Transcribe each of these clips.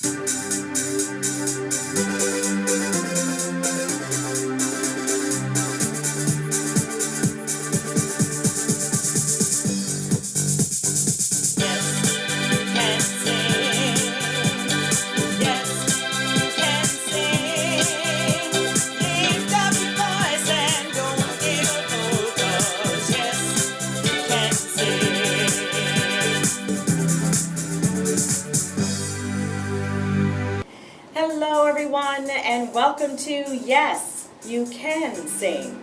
Hello everyone and welcome to Yes, You Can Sing.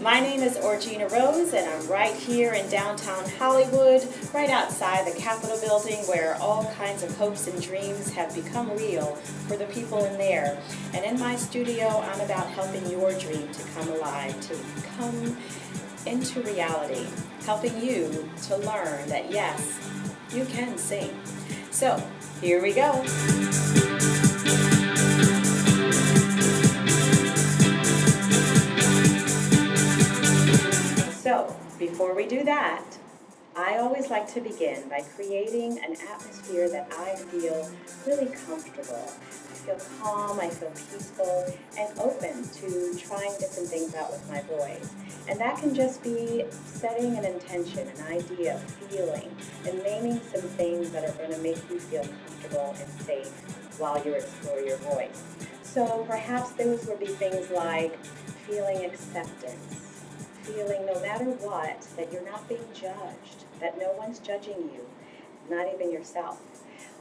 My name is Orgina Rose and I'm right here in downtown Hollywood, right outside the Capitol building where all kinds of hopes and dreams have become real for the people in there. And in my studio, I'm about helping your dream to come alive, to come into reality, helping you to learn that yes, you can sing. So, here we go. So, before we do that, I always like to begin by creating an atmosphere that I feel really comfortable. I feel calm, I feel peaceful, and open to trying different things out with my voice. And that can just be setting an intention, an idea, feeling, and naming some things that are going to make you feel comfortable and safe while you explore your voice. So perhaps those would be things like feeling acceptance, feeling no matter what, that you're not being judged, that no one's judging you, not even yourself.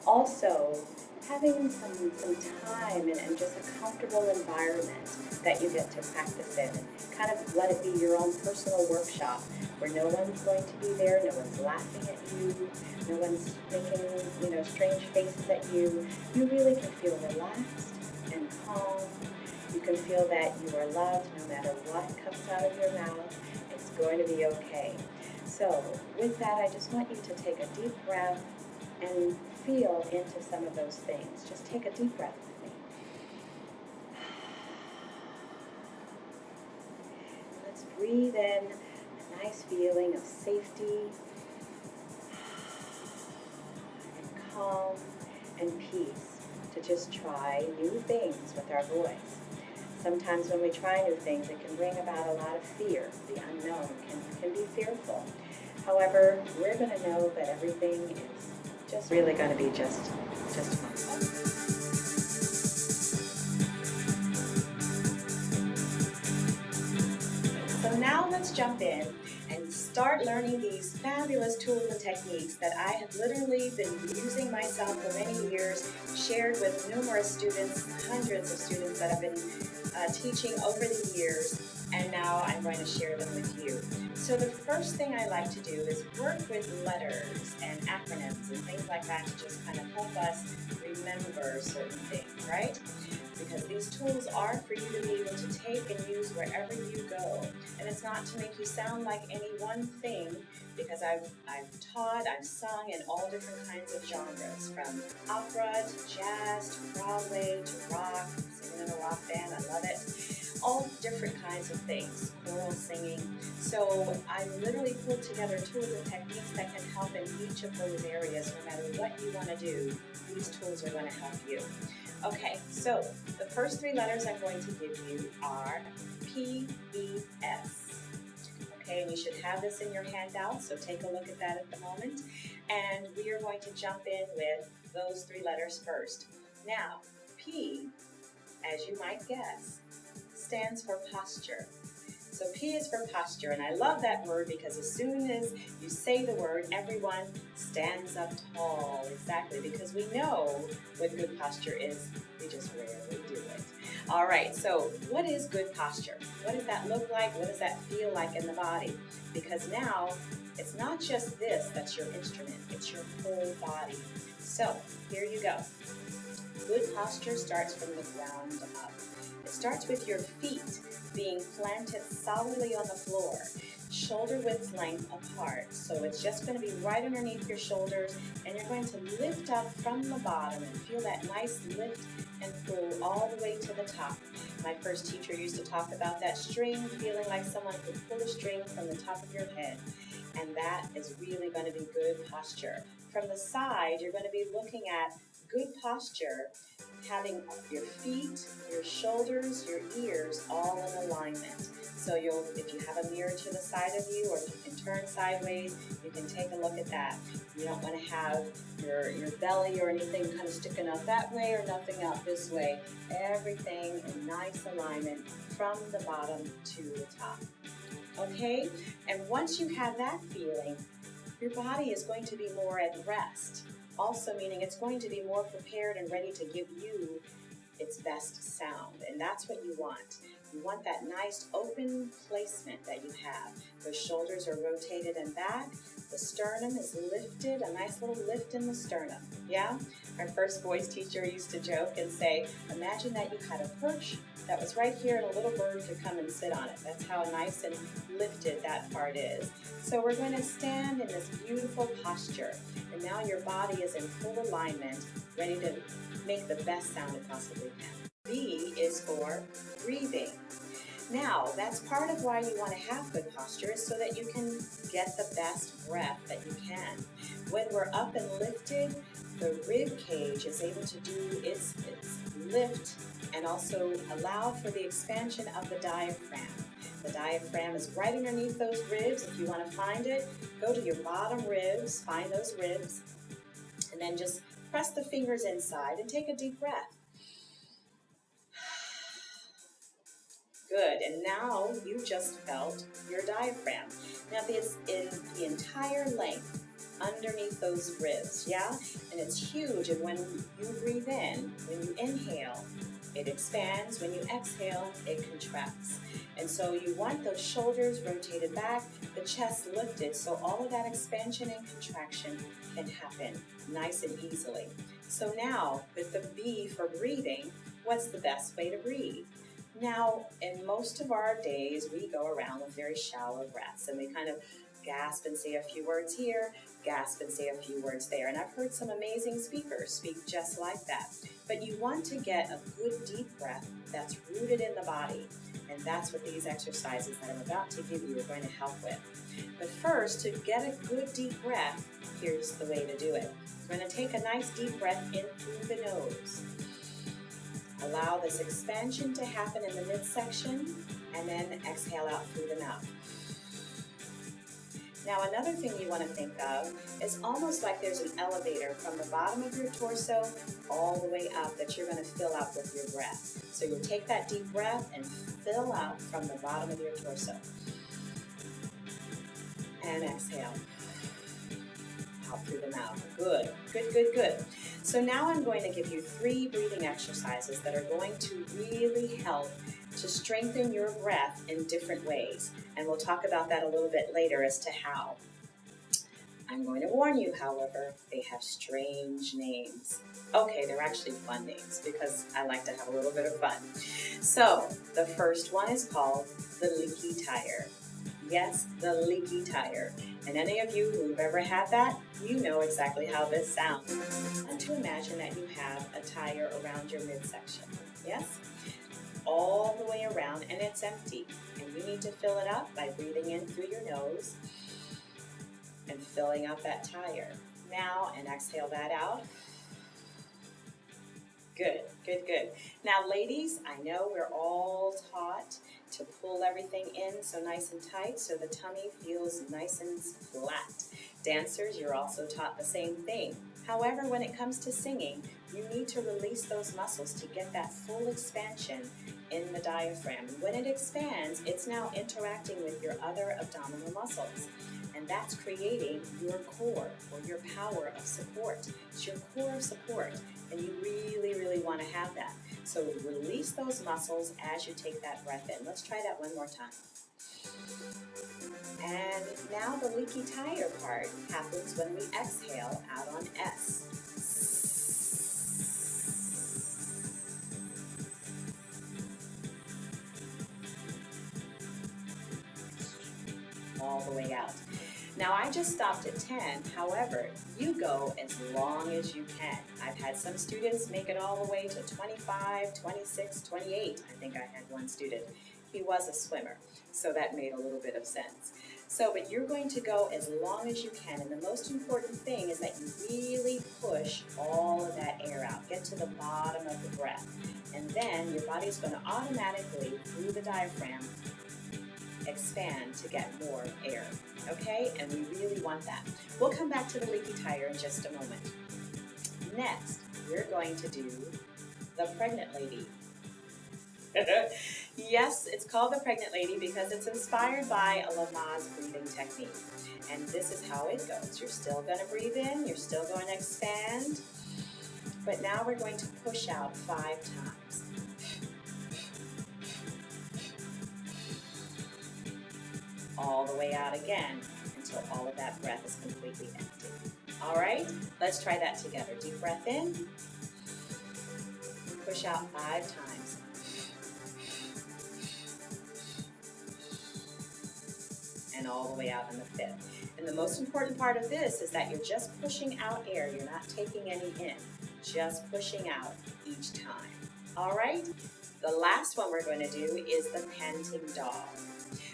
Also, having some time and just a comfortable environment that you get to practice in. Kind of let it be your own personal workshop where no one's going to be there, no one's laughing at you, no one's making strange faces at you. You really can feel relaxed and calm. You can feel that you are loved no matter what comes out of your mouth. It's going to be okay. So with that, I just want you to take a deep breath and feel into some of those things. Just take a deep breath with me. Let's breathe in a nice feeling of safety and calm and peace to just try new things with our voice. Sometimes when we try new things, it can bring about a lot of fear. The unknown can be fearful. However, we're going to know that everything is just really going to be just fun. So now let's jump in and start learning these fabulous tools and techniques that I have literally been using myself for many years, shared with numerous students, hundreds of students that I've been teaching over the years, and now I'm going to share them with you. So the first thing I like to do is work with letters and acronyms and things like that to just kind of help us remember certain things, right? Because these tools are for you to be able to take and use wherever you go. And it's not to make you sound like any one thing, because I've taught, I've sung in all different kinds of genres, from opera to jazz to Broadway to rock, singing in a rock band, I love it. All different kinds of things, choral singing. So I literally pulled together tools and techniques that can help in each of those areas. No matter what you want to do, these tools are going to help you. Okay, so the first three letters I'm going to give you are P.B.S. Okay, and you should have this in your handout, so take a look at that at the moment. And we are going to jump in with those three letters first. Now, P, as you might guess, stands for posture. So P is for posture, and I love that word because as soon as you say the word, everyone stands up tall. Exactly, because we know what good posture is. We just rarely do it. All right, so what is good posture? What does that look like? What does that feel like in the body? Because now it's not just this that's your instrument, it's your whole body. So here you go. Good posture starts from the ground up. It starts with your feet being planted solidly on the floor, shoulder width length apart. So it's just going to be right underneath your shoulders, and you're going to lift up from the bottom and feel that nice lift and pull all the way to the top. My first teacher used to talk about that string, feeling like someone could pull a string from the top of your head. And that is really going to be good posture. From the side, you're going to be looking at good posture, having your feet, your shoulders, your ears all in alignment. So if you have a mirror to the side of you, or if you can turn sideways, you can take a look at that. You don't want to have your belly or anything kind of sticking out that way or nothing out this way. Everything in nice alignment from the bottom to the top. Okay? And once you have that feeling, your body is going to be more at rest. Also meaning it's going to be more prepared and ready to give you its best sound. And that's what you want. You want that nice open placement that you have. The shoulders are rotated and back. The sternum is lifted, a nice little lift in the sternum. Yeah? Our first voice teacher used to joke and say, imagine that you had a perch that was right here and a little bird could come and sit on it. That's how nice and lifted that part is. So we're going to stand in this beautiful posture. And now your body is in full alignment, ready to make the best sound it possibly can. B is for breathing. Now, that's part of why you want to have good posture, is so that you can get the best breath that you can. When we're up and lifted, the rib cage is able to do its lift and also allow for the expansion of the diaphragm. The diaphragm is right underneath those ribs. If you want to find it, go to your bottom ribs, find those ribs, and then just press the fingers inside and take a deep breath. Good, and now you just felt your diaphragm. Now it's in the entire length underneath those ribs, yeah? And it's huge, and when you breathe in, when you inhale, it expands. When you exhale, it contracts. And so you want those shoulders rotated back, the chest lifted, so all of that expansion and contraction can happen nice and easily. So now, with the B for breathing, what's the best way to breathe? Now, in most of our days, we go around with very shallow breaths, and we kind of gasp and say a few words here, gasp and say a few words there. And I've heard some amazing speakers speak just like that. But you want to get a good deep breath that's rooted in the body. And that's what these exercises that I'm about to give you are going to help with. But first, to get a good deep breath, here's the way to do it. We're going to take a nice deep breath in through the nose. Allow this expansion to happen in the midsection, and then exhale out through the mouth. Now, another thing you want to think of is almost like there's an elevator from the bottom of your torso all the way up that you're going to fill out with your breath. So you'll take that deep breath and fill out from the bottom of your torso. And exhale out through the mouth. Good, good, good, good. So now I'm going to give you 3 breathing exercises that are going to really help to strengthen your breath in different ways. And we'll talk about that a little bit later as to how. I'm going to warn you, however, they have strange names. Okay, they're actually fun names because I like to have a little bit of fun. So the first one is called the leaky tire. Yes, the leaky tire. And any of you who've ever had that, you know exactly how this sounds. And to imagine that you have a tire around your midsection. Yes? All the way around, and it's empty. And you need to fill it up by breathing in through your nose and filling up that tire. Now, and exhale that out. Good, good, good. Now, ladies, I know we're all taught to pull everything in so nice and tight so the tummy feels nice and flat. Dancers, you're also taught the same thing. However, when it comes to singing, you need to release those muscles to get that full expansion in the diaphragm. When it expands, it's now interacting with your other abdominal muscles. And that's creating your core, or your power of support. It's your core of support, and you really, really want to have that. So release those muscles as you take that breath in. Let's try that one more time. And now the leaky tire part happens when we exhale out on S. All the way out. Now, I just stopped at 10. However, you go as long as you can. I've had some students make it all the way to 25, 26, 28. I think I had one student. He was a swimmer, so that made a little bit of sense. So, but you're going to go as long as you can, and the most important thing is that you really push all of that air into the bottom of the breath. And then your body's going to automatically, through the diaphragm, expand to get more air. Okay? And we really want that. We'll come back to the leaky tire in just a moment. Next, we're going to do the pregnant lady. Yes, it's called the pregnant lady because it's inspired by a Lamaze breathing technique. And this is how it goes. You're still going to breathe in, you're still going to expand, but now we're going to push out 5 times. All the way out again until all of that breath is completely empty. All right, let's try that together. Deep breath in, push out 5 times. And all the way out on the 5th. And the most important part of this is that you're just pushing out air. You're not taking any in, just pushing out each time. All right? The last one we're going to do is the panting dog.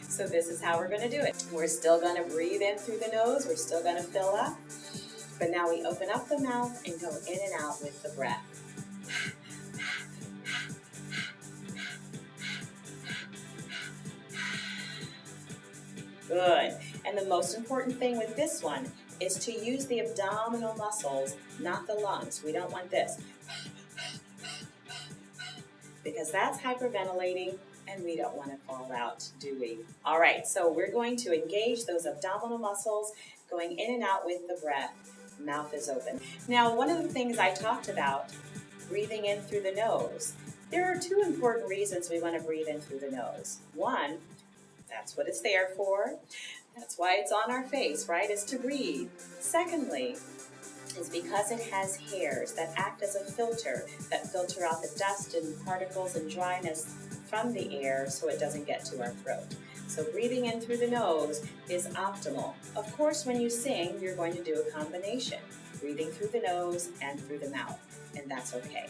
So this is how we're going to do it. We're still going to breathe in through the nose. We're still going to fill up. But now we open up the mouth and go in and out with the breath. Good. And the most important thing with this one is to use the abdominal muscles, not the lungs. We don't want this. Because that's hyperventilating and we don't want to fall out, do we? All right, so we're going to engage those abdominal muscles, going in and out with the breath. Mouth is open. Now, one of the things I talked about, breathing in through the nose, there are 2 important reasons we want to breathe in through the nose. One, that's what it's there for. That's why it's on our face, right? Is to breathe. Secondly, is because it has hairs that act as a filter, that filter out the dust and particles and dryness from the air so it doesn't get to our throat. So breathing in through the nose is optimal. Of course, when you sing, you're going to do a combination, breathing through the nose and through the mouth, and that's okay.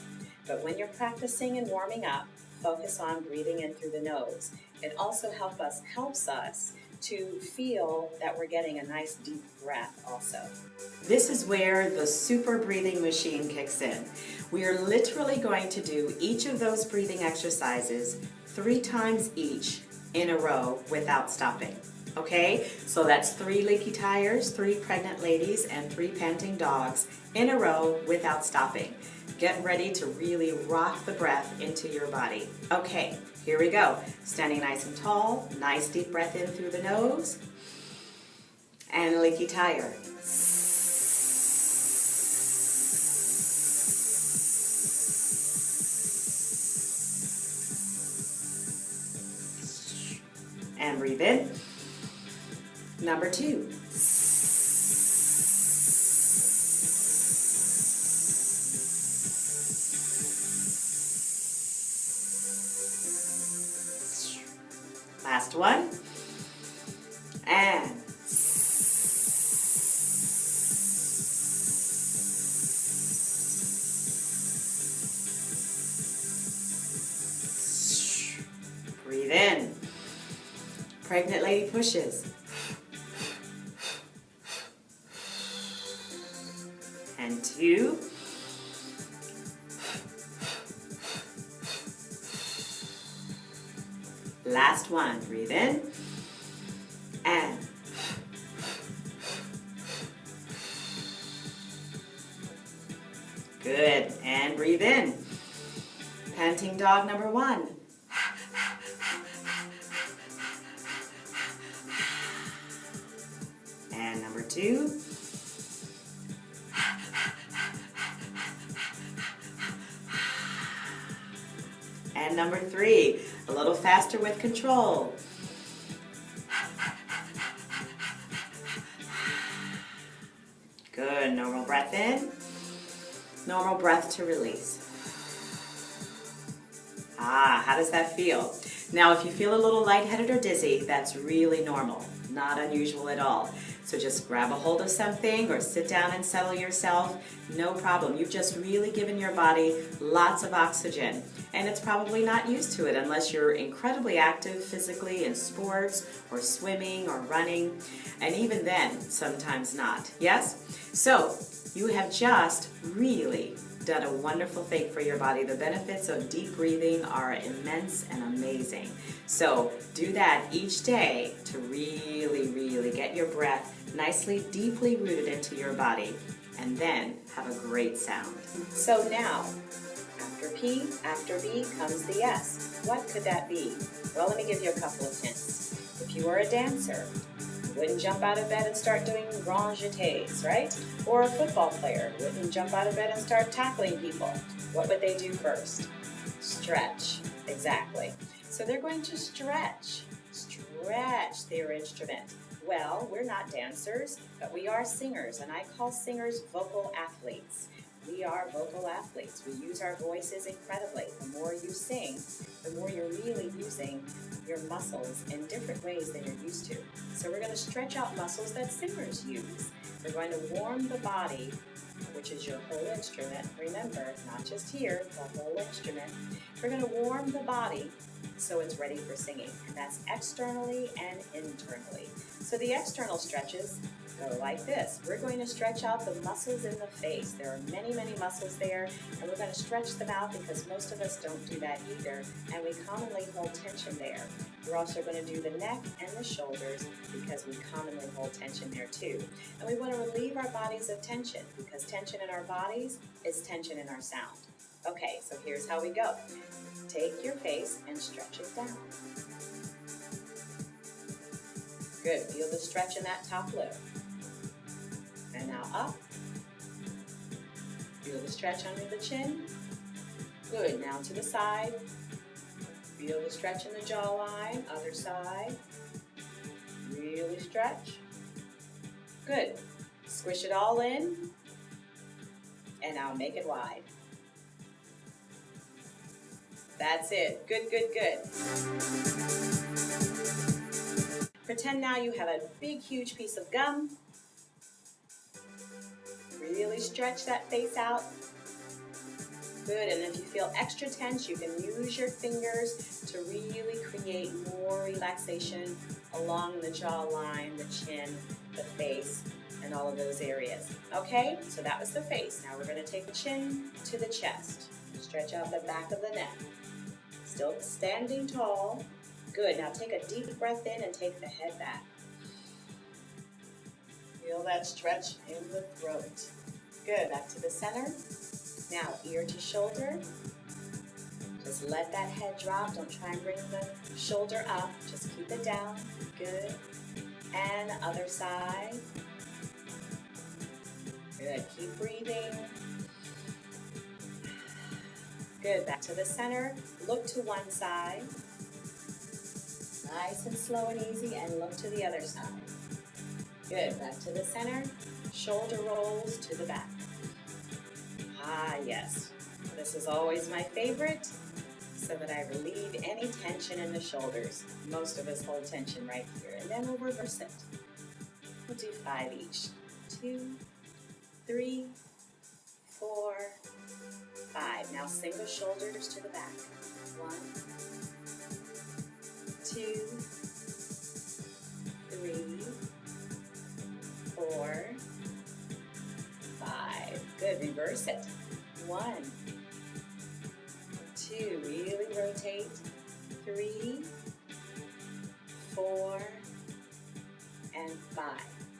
But when you're practicing and warming up, focus on breathing in through the nose. It also helps us to feel that we're getting a nice deep breath also. This is where the super breathing machine kicks in. We are literally going to do each of those breathing exercises 3 times each in a row without stopping. Okay, so that's 3 leaky tires, 3 pregnant ladies, and 3 panting dogs in a row without stopping. Get ready to really rock the breath into your body. Okay, here we go. Standing nice and tall, nice deep breath in through the nose, and leaky tire. And breathe in. Number 2. Last one. And breathe in. Pregnant lady pushes. And 2. Last one. Breathe in. And good. And breathe in. Panting dog number 1. And number 2. And number 3. A little faster with control. Good. Normal breath in. Normal breath to release. How does that feel? Now, if you feel a little lightheaded or dizzy, that's really normal. Not unusual at all. So just grab a hold of something or sit down and settle yourself. No problem. You've just really given your body lots of oxygen. And it's probably not used to it unless you're incredibly active physically in sports or swimming or running. And even then, sometimes not. Yes? So you have just really done a wonderful thing for your body. The benefits of deep breathing are immense and amazing. So do that each day to really, really get your breath nicely, deeply rooted into your body, and then have a great sound. So now, after P, after B comes the S. What could that be? Well, let me give you a couple of hints. If you were a dancer, you wouldn't jump out of bed and start doing grand jetés, right? Or a football player wouldn't jump out of bed and start tackling people. What would they do first? Stretch, exactly. So they're going to stretch their instrument. Well, we're not dancers, but we are singers, and I call singers vocal athletes. We are vocal athletes. We use our voices incredibly. The more you sing, the more you're really using your muscles in different ways than you're used to. So we're going to stretch out muscles that singers use. We're going to warm the body, which is your whole instrument. Remember, not just here, the whole instrument. We're going to warm the body so it's ready for singing. And that's externally and internally. So the external stretches go like this. We're going to stretch out the muscles in the face. There are many, many muscles there, and we're going to stretch them out because most of us don't do that either, and we commonly hold tension there. We're also going to do the neck and the shoulders because we commonly hold tension there too. And we want to relieve our bodies of tension because tension in our bodies is tension in our sound. Okay, so here's how we go. Take your face and stretch it down. Good, feel the stretch in that top lip. And now up. Feel the stretch under the chin. Good, now to the side. Feel the stretch in the jawline, other side. Really stretch. Good, squish it all in. And now make it wide. That's it, good, good, good. Pretend now you have a big, huge piece of gum. Really stretch that face out. Good, and if you feel extra tense, you can use your fingers to really create more relaxation along the jawline, the chin, the face, and all of those areas. Okay, so that was the face. Now we're going to take the chin to the chest. Stretch out the back of the neck. Still standing tall. Good, now take a deep breath in and take the head back. Feel that stretch in the throat. Good, back to the center. Now, ear to shoulder. Just let that head drop. Don't try and bring the shoulder up. Just keep it down. Good. And other side. Good, keep breathing. Good, back to the center. Look to one side. Nice and slow and easy, and look to the other side. Good, back to the center. Shoulder rolls to the back. Ah, yes. This is always my favorite, so that I relieve any tension in the shoulders. Most of us hold tension right here, and then we'll reverse it. We'll do 5 each. 2, 3, 4, 5. Now single shoulders to the back. 1, 2, 3, 4, 5. Good, reverse it. 1, 2, really rotate. 3, 4, and 5.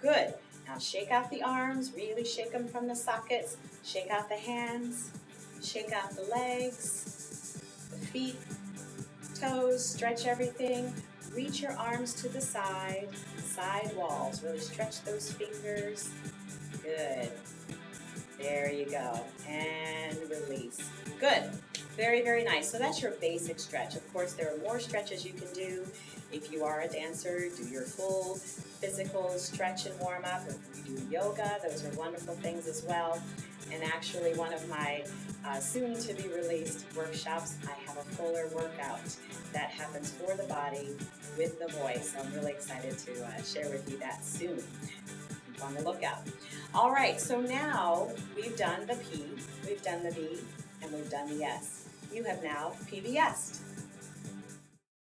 Good. Now shake out the arms, really shake them from the sockets. Shake out the hands, shake out the legs, the feet, toes, stretch everything. Reach your arms to the side walls. Really stretch those fingers. Good. There you go. And release. Good. Very, very nice. So that's your basic stretch. Of course, there are more stretches you can do. If you are a dancer, do your full physical stretch and warm up. If you do yoga, those are wonderful things as well. And actually, one of my soon-to-be-released workshops, I have a fuller workout that happens for the body with the voice. I'm really excited to share with you that soon. Keep on the lookout. All right, so now we've done the P, we've done the B, and we've done the S. You have now P.B.S.